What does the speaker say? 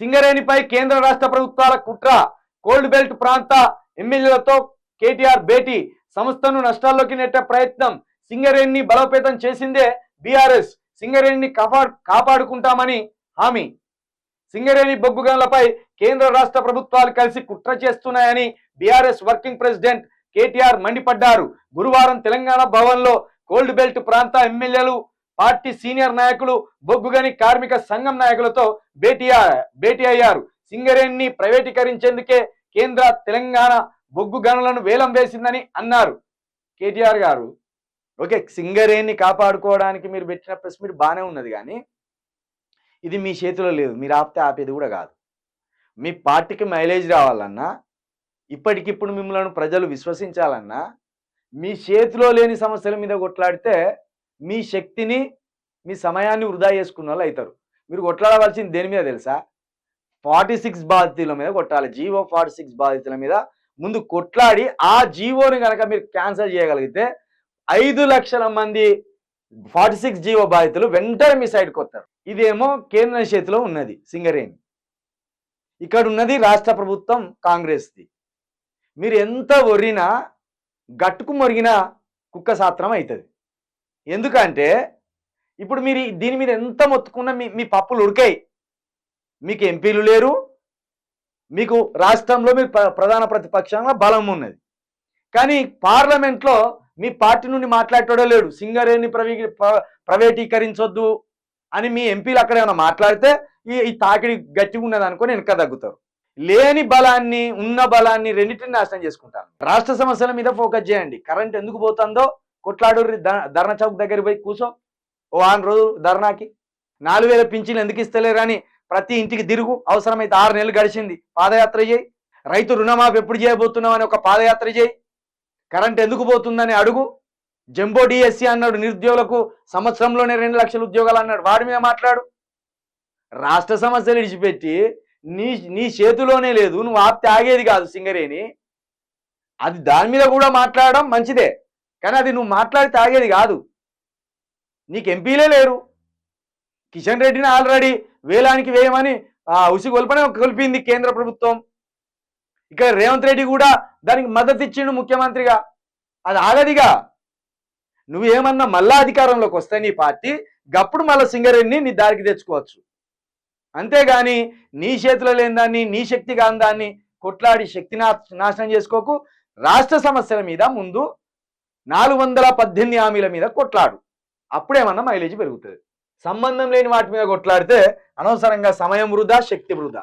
సింగరేణిపై కేంద్ర రాష్ట్ర ప్రభుత్వాల కుట్ర, కోల్డ్ బెల్ట్ ప్రాంత ఎమ్మెల్యేలతో కేటీఆర్ భేటీ, సంస్థను నష్టాల్లోకి నెట్టే ప్రయత్నం, సింగరేణిని బలోపేతం చేసిందే బీఆర్ఎస్, సింగరేణిని కాపాడుకుంటామని హామీ. సింగరేణి బొగ్గు గనులపై కేంద్ర రాష్ట్ర ప్రభుత్వాలు కలిసి కుట్ర చేస్తున్నాయని బీఆర్ఎస్ వర్కింగ్ ప్రెసిడెంట్ కేటీఆర్ మండిపడ్డారు. గురువారం తెలంగాణ భవన్లో కోల్డ్ బెల్ట్ ప్రాంత ఎమ్మెల్యేలు, పార్టీ సీనియర్ నాయకులు, బొగ్గుగని కార్మిక సంఘం నాయకులతో భేటీ అయ్యారు. సింగరేణిని ప్రైవేటీకరించేందుకే కేంద్ర తెలంగాణ బొగ్గు గనులను వేలం వేసిందని అన్నారు. కేటీఆర్ గారు ఓకే, సింగరేణిని కాపాడుకోవడానికి మీరు పెట్టిన ప్రెస్ మీట్ బాగానే ఉన్నది, కానీ ఇది మీ చేతిలో లేదు. మీరు ఆపేది కూడా కాదు. మీ పార్టీకి మైలేజ్ రావాలన్నా, ఇప్పటికిప్పుడు మిమ్మల్ని ప్రజలు విశ్వసించాలన్నా, మీ చేతిలో లేని సమస్యల మీద కొట్లాడితే మీ శక్తిని, మీ సమయాన్ని వృధా చేసుకున్న వాళ్ళు అవుతారు. మీరు కొట్లాడవలసింది దేని మీద తెలుసా? 46 బాధితుల మీద కొట్టాలి. జీవో 46 బాధితుల మీద ముందు కొట్లాడి ఆ జీవోని కనుక మీరు క్యాన్సిల్ చేయగలిగితే 5 లక్షల మంది 46 జీవో బాధితులు వెంటనే మీ సైడ్కి వస్తారు. ఇదేమో కేంద్ర చేతిలో ఉన్నది సింగరేణి, ఇక్కడ ఉన్నది రాష్ట్ర ప్రభుత్వం కాంగ్రెస్ది. మీరు ఎంత ఒర్రినా, గట్టుకు మొరిగినా కుక్క సాత్రం అవుతుంది. ఎందుకంటే ఇప్పుడు మీరు దీని మీద ఎంత మొత్తుకున్నా మీ పప్పులు ఉడికాయి. మీకు ఎంపీలు లేరు, మీకు రాష్ట్రంలో మీరు ప్రధాన ప్రతిపక్షంగా బలం ఉన్నది, కానీ పార్లమెంట్లో మీ పార్టీ నుండి మాట్లాడటోడే లేడు. సింగరేణి ప్రైవేటీకరించొద్దు అని మీ ఎంపీలు అక్కడ ఏమైనా మాట్లాడితే ఈ తాకిడి గట్టిగా ఉన్నది అనుకొని వెనక తగ్గుతారు. లేని బలాన్ని, ఉన్న బలాన్ని రెండింటిని నాశనం చేసుకుంటాను. రాష్ట్ర సమస్యల మీద ఫోకస్ చేయండి. కరెంట్ ఎందుకు పోతుందో కొట్లాడు. ధర్నా చౌక్ దగ్గర పోయి కూర్చో ఓ 6 రోజులు ధర్నాకి. 4000 పింఛన్లు ఎందుకు ఇస్తలేరని ప్రతి ఇంటికి తిరుగు. అవసరమైతే 6 నెలలు గడిచింది, పాదయాత్ర చేయి. రైతు రుణమాఫీ ఎప్పుడు చేయబోతున్నామని ఒక పాదయాత్ర చేయి. కరెంట్ ఎందుకు పోతుందని అడుగు. జంబో డిఎస్సి అన్నాడు, నిరుద్యోగులకు సంవత్సరంలోనే 2 లక్షల ఉద్యోగాలు అన్నాడు, వాడి మీద మాట్లాడు. రాష్ట్ర సమస్యలు విడిచిపెట్టి నీ చేతిలోనే లేదు, నువ్వు ఆపితే ఆగేది కాదు సింగరేణి. అది దాని మీద కూడా మాట్లాడడం మంచిదే, కానీ అది నువ్వు మాట్లాడితే ఆగేది కాదు. నీకు ఎంపీలే లేరు. కిషన్ రెడ్డిని ఆల్రెడీ వేలానికి వేయమని ఉసిగొల్పనే కొలిపింది కేంద్ర ప్రభుత్వం. ఇక్కడ రేవంత్ రెడ్డి కూడా దానికి మద్దతు ఇచ్చిండు ముఖ్యమంత్రిగా. అది ఆగదిగా. నువ్వేమన్నా మళ్ళా అధికారంలోకి వస్తే నీ పార్టీ గప్పుడు మళ్ళీ సింగరేణిని నీ దారికి తెచ్చుకోవచ్చు. అంతేగాని నీ చేతిలో లేని దాన్ని, నీ శక్తి కాని దాన్ని కొట్లాడి శక్తి నాశనం చేసుకోకు. రాష్ట్ర సమస్యల మీద ముందు 418 హామీల మీద కొట్లాడు, అప్పుడేమన్నా మైలేజ్ పెరుగుతుంది. సంబంధం లేని వాటి మీద కొట్లాడితే అనవసరంగా సమయం వృధా, శక్తి వృధా.